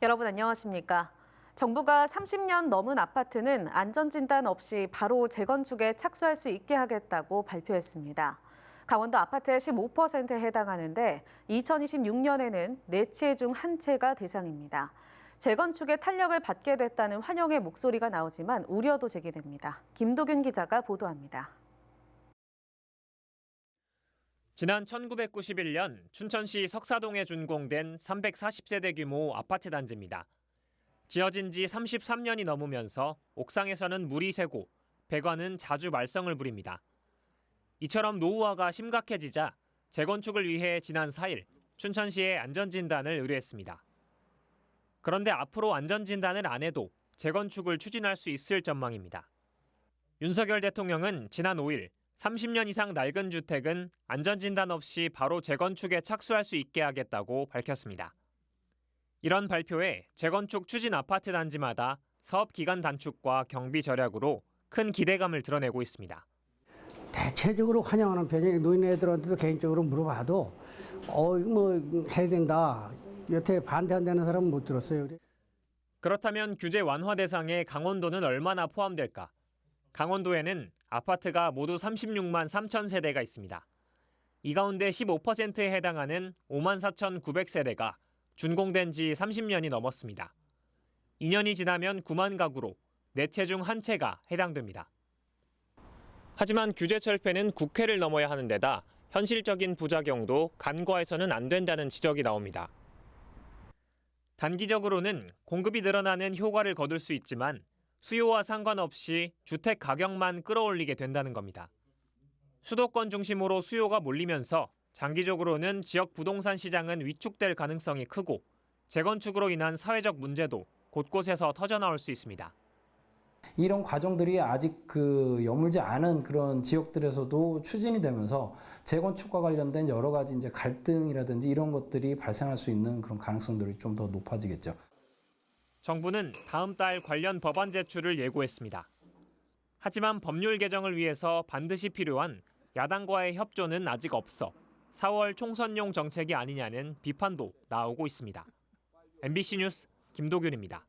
여러분 안녕하십니까? 정부가 30년 넘은 아파트는 안전진단 없이 바로 재건축에 착수할 수 있게 하겠다고 발표했습니다. 강원도 아파트의 15%에 해당하는데 2026년에는 4채 중 1채가 대상입니다. 재건축의 탄력을 받게 됐다는 환영의 목소리가 나오지만 우려도 제기됩니다. 김도균 기자가 보도합니다. 지난 1991년 춘천시 석사동에 준공된 340세대 규모 아파트 단지입니다. 지어진 지 33년이 넘으면서 옥상에서는 물이 새고 배관은 자주 말썽을 부립니다. 이처럼 노후화가 심각해지자 재건축을 위해 지난 4일 춘천시에 안전진단을 의뢰했습니다. 그런데 앞으로 안전진단을 안 해도 재건축을 추진할 수 있을 전망입니다. 윤석열 대통령은 지난 5일 30년 이상 낡은 주택은 안전진단 없이 바로 재건축에 착수할 수 있게 하겠다고 밝혔습니다. 이런 발표에 재건축 추진 아파트 단지마다 사업 기간 단축과 경비 절약으로 큰 기대감을 드러내고 있습니다. 대체적으로 환영하는 편이 노인네들한테도 개인적으로 물어봐도 해야 된다. 여태 반대한다는 사람은 못 들었어요. 그렇다면 규제 완화 대상에 강원도는 얼마나 포함될까? 강원도에는 아파트가 모두 36만 3천 세대가 있습니다. 이 가운데 15%에 해당하는 5만 4,900세대가 준공된 지 30년이 넘었습니다. 2년이 지나면 9만 가구로 4채 중 1채가 해당됩니다. 하지만 규제 철폐는 국회를 넘어야 하는 데다 현실적인 부작용도 간과해서는 안 된다는 지적이 나옵니다. 단기적으로는 공급이 늘어나는 효과를 거둘 수 있지만 수요와 상관없이 주택 가격만 끌어올리게 된다는 겁니다. 수도권 중심으로 수요가 몰리면서 장기적으로는 지역 부동산 시장은 위축될 가능성이 크고 재건축으로 인한 사회적 문제도 곳곳에서 터져나올 수 있습니다. 이런 과정들이 아직 여물지 않은 그런 지역들에서도 추진이 되면서 재건축과 관련된 여러 가지 이제 갈등이라든지 이런 것들이 발생할 수 있는 그런 가능성들이 좀 더 높아지겠죠. 정부는 다음 달 관련 법안 제출을 예고했습니다. 하지만 법률 개정을 위해서 반드시 필요한 야당과의 협조는 아직 없어 4월 총선용 정책이 아니냐는 비판도 나오고 있습니다. MBC 뉴스 김도균입니다.